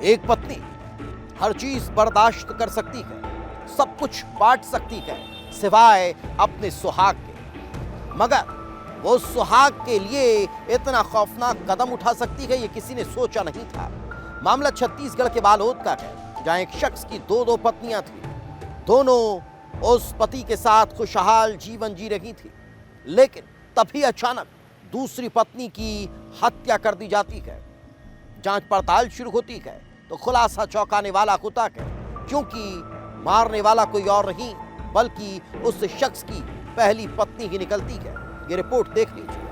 एक पत्नी हर चीज बर्दाश्त कर सकती है, सब कुछ बांट सकती है सिवाय अपने सुहाग के, मगर वो सुहाग के लिए इतना खौफनाक कदम उठा सकती है, ये किसी ने सोचा नहीं था। मामला छत्तीसगढ़ के बालोद का है, जहां एक शख्स की दो पत्नियां थी। दोनों उस पति के साथ खुशहाल जीवन जी रही थी, लेकिन तभी अचानक दूसरी पत्नी की हत्या कर दी जाती है। जांच पड़ताल शुरू होती है तो खुलासा चौंकाने वाला होता है, क्योंकि मारने वाला कोई और नहीं बल्कि उस शख्स की पहली पत्नी ही निकलती है। ये रिपोर्ट देख लीजिए।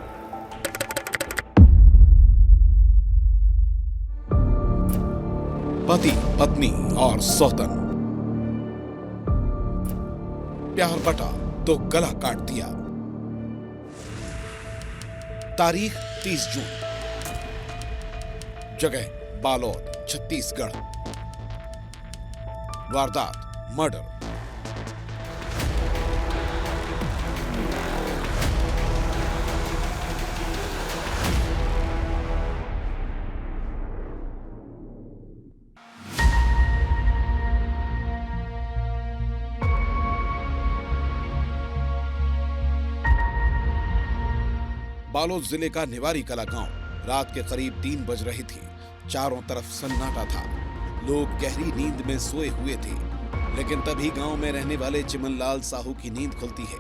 पति, पत्नी और सौतन, प्यार बटा तो गला काट दिया। तारीख 30 जून, जगह बालोद, छत्तीसगढ़। वारदात मर्डर। बालोद जिले का निवारी कला गांव रात के करीब 3 बज रही थी। चारों तरफ सन्नाटा था, लोग गहरी नींद में सोए हुए थे। लेकिन तभी गांव में रहने वाले चिमनलाल साहू की नींद खुलती है।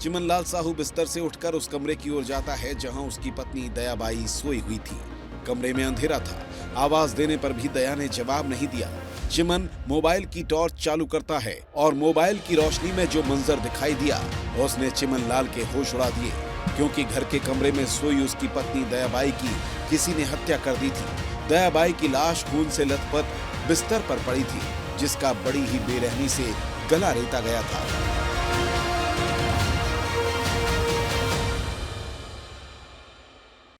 चिमनलाल साहू बिस्तर से उठकर उस कमरे की ओर जाता है जहां उसकी पत्नी दयाबाई सोई हुई थी। कमरे में अंधेरा था, आवाज देने पर भी दया ने जवाब नहीं दिया। चिमन मोबाइल की टॉर्च चालू करता है और मोबाइल की रोशनी में जो मंजर दिखाई दिया उसने चिमनलाल के होश उड़ा दिए, क्योंकि घर के कमरे में सोई उसकी पत्नी दयाबाई की किसी ने हत्या कर दी थी। दयाबाई की लाश खून से लथपथ बिस्तर पर पड़ी थी, जिसका बड़ी ही बेरहमी से गला रेता गया था।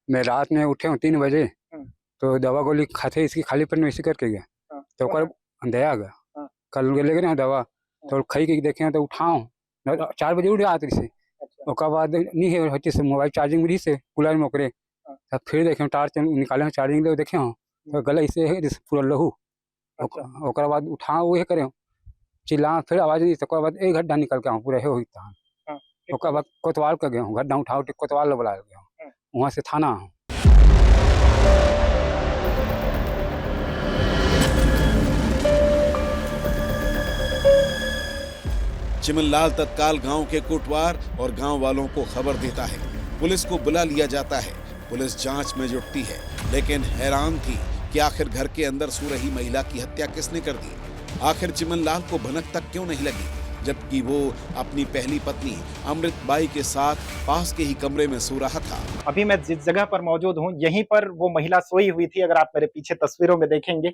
मैं रात में उठे हूँ 3 बजे, तो दवा गोली खाते इसकी खाली पेट में इसी करके गया, तो दया आ गया। कल ले गए दवा तो खाई के देखे तो उठाऊँ 4 बजे उठ गया से। उसके बाद नहीं है हटी से मोबाइल चार्जिंग में से कूलर में ओकरे, तब फिर देखे टार्च निकाले चार्जिंग ले देखे हूँ तो गला इसे है पूरा लहू। ओकर बाद उठा वो करे चिल्ला, फिर आवाज दी, तो बाद एक गड्ढा निकल के आऊँ पूरा हो था। ओकर बाद कोतवाल का गया हूँ, गड्ढा उठा उठ कोतवाल बुला गया हूँ, वहाँ से थाना हूँ। चिमनलाल तत्काल गांव के कोटवार और गांव वालों को खबर देता है। पुलिस को बुला लिया जाता है। पुलिस जांच में जुटती है, लेकिन हैरान थी कि आखिर घर के अंदर सो रही महिला की हत्या किसने कर दी। आखिर चिमनलाल को भनक तक क्यों नहीं लगी, जबकि वो अपनी पहली पत्नी अमृतबाई के साथ पास के ही कमरे में सो रहा था। अभी मैं जिस जगह पर मौजूद हूँ, यहीं पर वो महिला सोई हुई थी। अगर आप मेरे पीछे तस्वीरों में देखेंगे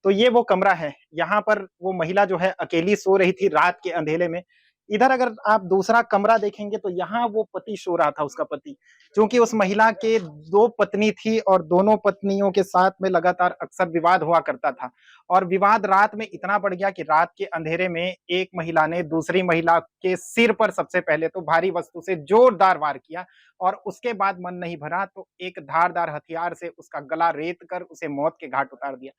तो ये वो कमरा है। यहाँ पर वो महिला जो है अकेली सो रही थी रात के अंधेरे में। इधर अगर आप दूसरा कमरा देखेंगे तो यहाँ वो पति सो रहा था, उसका पति। क्योंकि उस महिला के 2 पत्नी थी और दोनों पत्नियों के साथ में लगातार अक्सर विवाद हुआ करता था, और विवाद रात में इतना बढ़ गया कि रात के अंधेरे में एक महिला ने दूसरी महिला के सिर पर सबसे पहले तो भारी वस्तु से जोरदार वार किया, और उसके बाद मन नहीं भरा तो एक धारदार हथियार से उसका गला रेत कर उसे मौत के घाट उतार दिया।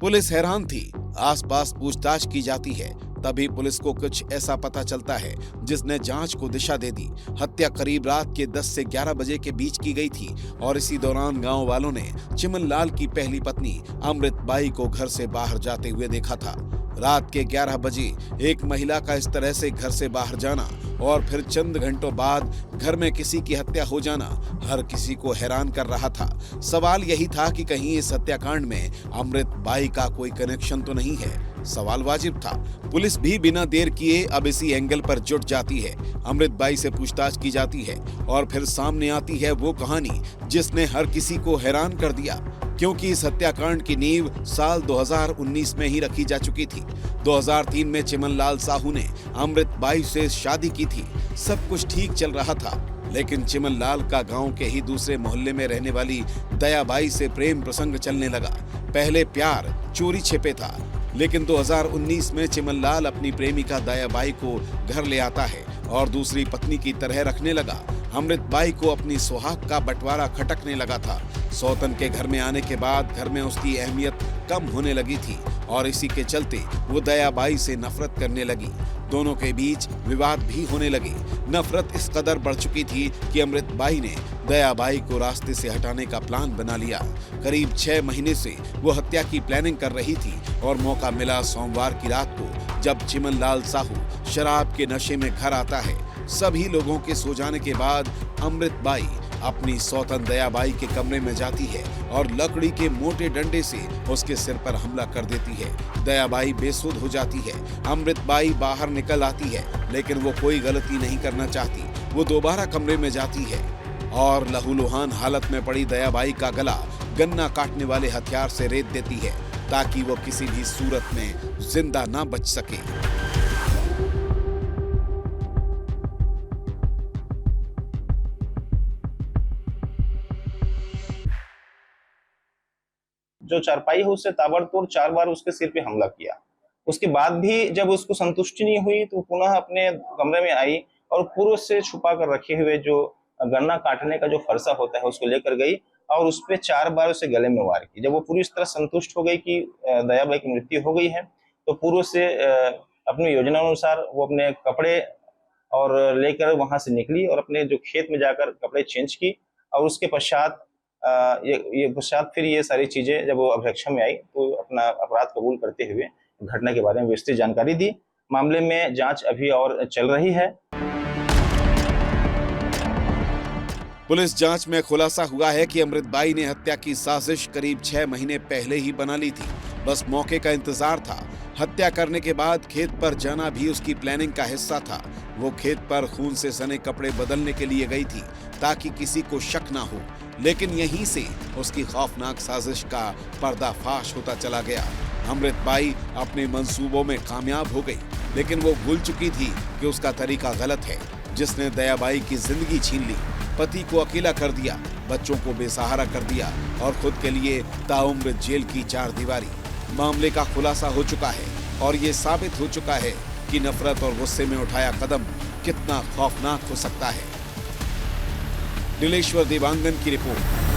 पुलिस हैरान थी। आसपास पूछताछ की जाती है, तभी पुलिस को कुछ ऐसा पता चलता है जिसने जांच को दिशा दे दी। हत्या करीब रात के 10 से 11 बजे के बीच की गई थी, और इसी दौरान गांव वालों ने चिमनलाल की पहली पत्नी अमृतबाई को घर से बाहर जाते हुए देखा था। रात के 11 बजे एक महिला का इस तरह से घर से बाहर जाना और फिर चंद घंटों बाद घर में किसी की हत्या हो जाना हर किसी को हैरान कर रहा था। सवाल यही था कि कहीं इस हत्याकांड में अमृतबाई का कोई कनेक्शन तो नहीं है। सवाल वाजिब था। पुलिस भी बिना देर किए अब इसी एंगल पर जुट जाती है। अमृतबाई से पूछताछ की जाती है और फिर सामने आती है वो कहानी जिसने हर किसी को हैरान कर दिया, क्योंकि इस हत्याकांड की नींव साल 2019 में ही रखी जा चुकी थी। 2003 में चिमनलाल साहू ने अमृतबाई से शादी की थी। सब कुछ ठीक चल रहा था, लेकिन चिमनलाल का गांव के ही दूसरे मोहल्ले में रहने वाली दयाबाई से प्रेम प्रसंग चलने लगा। पहले प्यार चोरी छिपे था, लेकिन 2019 में चिमनलाल अपनी प्रेमिका दयाबाई को घर ले आता है और दूसरी पत्नी की तरह रखने लगा। अमृतबाई को अपनी सुहाग का बंटवारा खटकने लगा था। सौतन के घर में आने के बाद घर में उसकी अहमियत कम होने लगी थी और इसी के चलते वो दयाबाई से नफरत करने लगी। दोनों के बीच विवाद भी होने लगे। नफरत इस कदर बढ़ चुकी थी कि अमृतबाई ने दयाबाई को रास्ते से हटाने का प्लान बना लिया। करीब 6 महीने से वो हत्या की प्लानिंग कर रही थी और मौका मिला सोमवार की रात को, जब चिमनलाल साहू शराब के नशे में घर आता है। सभी लोगों के सो जाने के बाद अमृतबाई अपनी सौतन दयाबाई के कमरे में जाती है और लकड़ी के मोटे डंडे से उसके सिर पर हमला कर देती है। दयाबाई बेसुध हो जाती है। अमृतबाई बाहर निकल आती है, लेकिन वो कोई गलती नहीं करना चाहती। वो दोबारा कमरे में जाती है और लहूलुहान हालत में पड़ी दयाबाई का गला गन्ना काटने वाले हथियार से रेत देती है, ताकि वो किसी भी सूरत में जिंदा ना बच सके। जो चारपाई है उससे ताबड़तोड़ 4 बार उसके सिर पे हमला किया। उसके बाद भी जब उसको संतुष्टि नहीं हुई तो पुनः अपने कमरे में आई और पूर्व से छुपा कर रखे हुए जो गन्ना काटने का जो फरसा होता है उसको लेकर गई और उस पे 4 बार उसे गले में वार की। जब वो पूरी तरह संतुष्ट हो गई कि दयाबाई की मृत्यु हो गई है, तो पूर्व से अपनी योजना अनुसार वो अपने कपड़े और लेकर वहां से निकली और अपने जो खेत में जाकर कपड़े चेंज की और उसके पश्चात फिर ये सारी चीजें जब वो अभिरक्षा में आई तो अपना अपराध कबूल करते हुए घटना के बारे में विस्तृत जानकारी दी। मामले में जांच अभी और चल रही है। पुलिस जांच में खुलासा हुआ है कि अमृतबाई ने हत्या की साजिश करीब 6 महीने पहले ही बना ली थी। बस मौके का इंतजार था। हत्या करने के बाद खेत पर जाना भी उसकी प्लानिंग का हिस्सा था। वो खेत पर खून से सने कपड़े बदलने के लिए गई थी ताकि किसी को शक ना हो, लेकिन यहीं से उसकी खौफनाक साजिश का पर्दाफाश होता चला गया। अमृतबाई अपने मंसूबों में कामयाब हो गई, लेकिन वो भूल चुकी थी कि उसका तरीका गलत है, जिसने दयाबाई की जिंदगी छीन ली, पति को अकेला कर दिया, बच्चों को बेसहारा कर दिया और खुद के लिए ताउम्र जेल की 4 दीवारी। मामले का खुलासा हो चुका है और ये साबित हो चुका है कि नफरत और गुस्से में उठाया कदम कितना खौफनाक हो सकता है। नीलेश्वर देवांगन की रिपोर्ट।